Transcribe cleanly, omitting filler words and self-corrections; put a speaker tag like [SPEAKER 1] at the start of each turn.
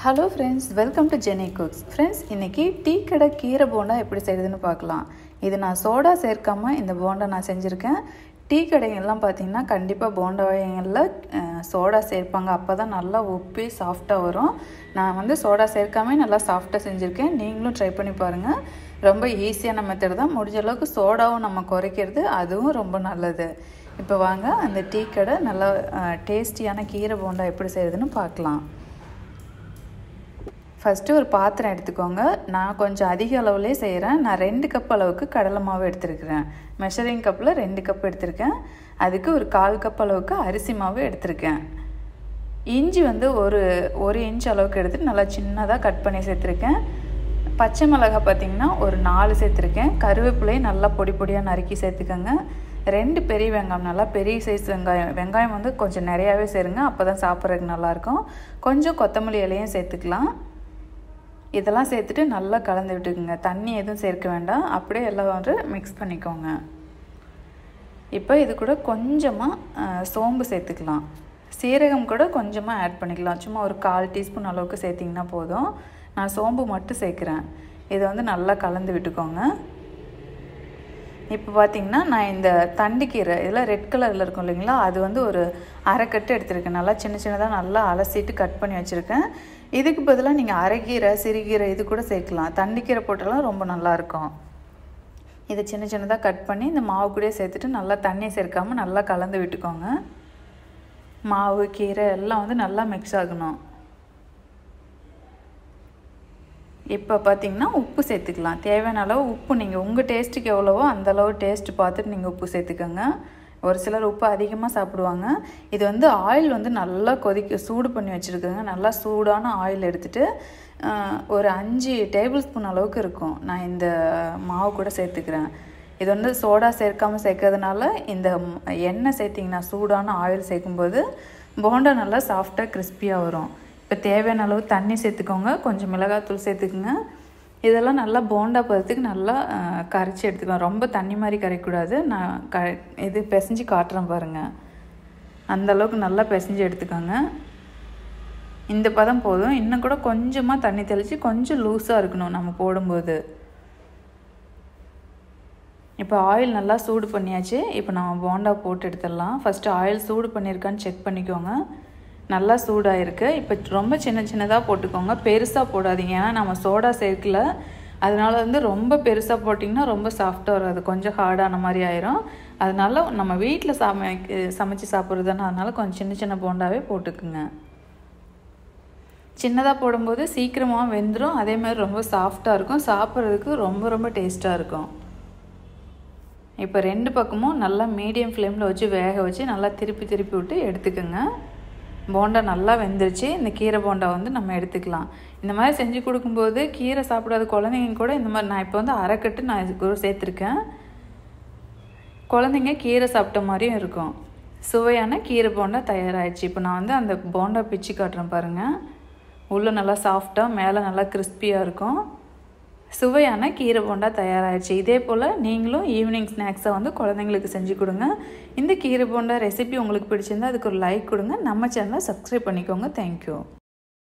[SPEAKER 1] Hello friends, welcome to Jenny cooks. Friends, இன்றைக்கி tea கடை கீரை போண்டா எப்படி செய்யுதுன்னு பார்க்கலாம். இது நான் சோடா சேர்க்காமல் இந்த போண்டா நான் செஞ்சுருக்கேன். டீ கடைகள்லாம் பார்த்திங்கன்னா கண்டிப்பாக போண்டா வகைகளில் சோடா சேர்ப்பாங்க. அப்போ தான் நல்லா உப்பி சாஃப்டாக வரும். நான் சோடா சேர்க்காமல் நல்லா சாஃப்டாக செஞ்சுருக்கேன். நீங்களும் ட்ரை பண்ணி பாருங்கள். ரொம்ப ஈஸியான மெத்தட் தான். முடிஞ்ச அளவுக்கு சோடாவும் நம்ம குறைக்கிறது, அதுவும் ரொம்ப நல்லது. இப்போ வாங்க அந்த டீ கடை நல்லா டேஸ்டியான கீரை போண்டா எப்படி செய்யுதுன்னு பார்க்கலாம். ஃபஸ்ட்டு ஒரு பாத்திரம் எடுத்துக்கோங்க. நான் கொஞ்சம் அதிக அளவுலேயே செய்கிறேன். நான் 2 கப் அளவுக்கு கடலை மாவு எடுத்துருக்கிறேன். மெஷரிங் கப்பில் 2 கப் எடுத்திருக்கேன். அதுக்கு ஒரு 1/4 கப் அளவுக்கு அரிசி மாவு எடுத்திருக்கேன். இஞ்சி ஒரு இன்ச் அளவுக்கு எடுத்துட்டு நல்லா சின்னதாக கட் பண்ணி சேர்த்துருக்கேன். பச்சை மிளகாய் பார்த்திங்கன்னா ஒரு 4 சேர்த்துருக்கேன். கருவேப்பிலையும் நல்லா பொடி பொடியாக நறுக்கி சேர்த்துக்கோங்க. 2 பெரிய வெங்காயம், நல்லா பெரிய சைஸ் வெங்காயம் கொஞ்சம் நிறையாவே சேருங்க. அப்போ தான் சாப்பிட்றதுக்கு நல்லாயிருக்கும். கொஞ்சம் கொத்தமல்லி இலையும் சேர்த்துக்கலாம். இதெல்லாம் சேர்த்துட்டு நல்லா கலந்து விட்டுக்குங்க. தண்ணி எதுவும் சேர்க்க வேண்டாம். அப்படியே எல்லாம் மிக்ஸ் பண்ணிக்கோங்க. இப்போ இது கூட கொஞ்சமாக சோம்பு சேர்த்துக்கலாம். சீரகம் கூட கொஞ்சமாக ஆட் பண்ணிக்கலாம். சும்மா ஒரு 1/4 டீஸ்பூன் அளவுக்கு சேர்த்திங்கன்னா போதும். நான் சோம்பு மட்டும் சேர்க்குறேன். இதை நல்லா கலந்து விட்டுக்கோங்க. இப்போ பார்த்திங்கன்னா நான் இந்த தண்டுக்கீரை இதில் ரெட் கலரில் இருக்கும் இல்லைங்களா, அது ஒரு அரைக்கட்டு எடுத்துருக்கேன். நல்லா சின்ன சின்னதாக நல்லா அலசிட்டு கட் பண்ணி வச்சுருக்கேன். இதுக்கு பதிலாக நீங்கள் அரைக்கீரை, சிறுகீரை இது கூட சேர்க்கலாம். தண்டுக்கீரை போட்டாலும் ரொம்ப நல்லாயிருக்கும். இதை சின்ன சின்னதாக கட் பண்ணி இந்த மாவு கூடயே சேர்த்துட்டு நல்லா தண்ணி சேர்க்காமல் நல்லா கலந்து விட்டுக்கோங்க. மாவு கீரை எல்லாம் நல்லா மிக்ஸ் ஆகணும். இப்போ பார்த்திங்கன்னா உப்பு சேர்த்துக்கலாம். தேவையான அளவு உப்பு நீங்கள் உங்கள் டேஸ்ட்டுக்கு எவ்வளவோ அந்தளவு டேஸ்ட்டு பார்த்துட்டு நீங்கள் உப்பு சேர்த்துக்கோங்க. ஒரு சிலர் உப்பு அதிகமாக சாப்பிடுவாங்க. இது ஆயில் நல்லா சூடு பண்ணி வச்சுருக்கேங்க. நல்லா சூடான ஆயில் எடுத்துகிட்டு ஒரு 5 டேபிள் ஸ்பூன் அளவுக்கு இருக்கும். நான் இந்த மாவு கூட சேர்த்துக்கிறேன். இது சோடா சேர்க்கறதுனால இந்த எண்ணெய் சேர்த்திங்கன்னா சூடான ஆயில் சேர்க்கும்போது போண்டா நல்லா சாஃப்டாக கிறிஸ்பியாக வரும். இப்போ தேவையான அளவு தண்ணி சேர்த்துக்கோங்க. கொஞ்சம் மிளகாத்தூள் சேர்த்துக்குங்க. இதெல்லாம் நல்லா போண்டா பதத்துக்கு நல்லா கரைச்சி எடுத்துக்கலாம். ரொம்ப தண்ணி மாதிரி கரைக்கூடாது. நான் இது பிசைஞ்சு காட்டுறேன் பாருங்கள். அந்தளவுக்கு நல்லா பிசைஞ்சு எடுத்துக்கோங்க. இந்த பதம் போதும். இன்னும் கூட கொஞ்சமாக தண்ணி தெளித்து கொஞ்சம் லூஸாக இருக்கணும் நம்ம போடும்போது. இப்போ ஆயில் நல்லா சூடு பண்ணியாச்சு. இப்போ நம்ம போண்டா போட்டு எடுத்துடலாம். ஃபஸ்ட்டு ஆயில் சூடு பண்ணியிருக்கான்னு செக் பண்ணிக்கோங்க. நல்லா சூடாக இருக்குது. இப்போ ரொம்ப சின்ன சின்னதாக போட்டுக்கோங்க. பெருசாக போடாதீங்க. ஏன்னா நம்ம சோடா சேர்க்கல. அதனால ரொம்ப பெருசாக போட்டிங்கன்னா ரொம்ப சாஃப்டாக வராது. கொஞ்சம் ஹார்டான மாதிரி ஆயிரும். அதனால நம்ம வீட்டில் சமைச்சு சாப்பிட்றதுனா அதனால் கொஞ்சம் சின்ன சின்ன போண்டாவே போட்டுக்குங்க. சின்னதாக போடும்போது சீக்கிரமாக வெந்துடும். அதேமாதிரி ரொம்ப சாஃப்டாக இருக்கும். சாப்பிட்றதுக்கு ரொம்ப ரொம்ப டேஸ்ட்டாக இருக்கும். இப்போ 2 பக்கமும் நல்லா மீடியம் ஃப்ளேமில் வச்சு வேக வச்சு நல்லா திருப்பி விட்டு எடுத்துக்கோங்க. போண்டா நல்லா வெந்துருச்சு. இந்த கீரை போண்டா நம்ம எடுத்துக்கலாம். இந்த மாதிரி செஞ்சு கொடுக்கும்போது கீரை சாப்பிடாத குழந்தைங்க கூட இந்த மாதிரி நான் இப்போ அரைக்கட்டு நான் இதுக்கு சேர்த்துருக்கேன். குழந்தைங்க கீரை சாப்பிட்ட மாதிரியும் இருக்கும். சுவையான கீரை போண்டா தயாராகிடுச்சு. இப்போ நான் அந்த போண்டா பிச்சு காட்டுறேன் பாருங்கள். உள்ளே நல்லா சாஃப்டாக, மேலே நல்லா கிறிஸ்பியாக இருக்கும். சுவையான கீரை போண்டா தயாராகிடுச்சு. இதே போல் நீங்களும் ஈவினிங் ஸ்நாக்ஸை குழந்தைங்களுக்கு செஞ்சு கொடுங்க. இந்த கீரை போண்டா ரெசிபி உங்களுக்கு பிடிச்சிருந்தா அதுக்கு ஒரு லைக் கொடுங்க. நம்ம சேனலை சப்ஸ்கிரைப் பண்ணிக்கோங்க. தேங்க்யூ.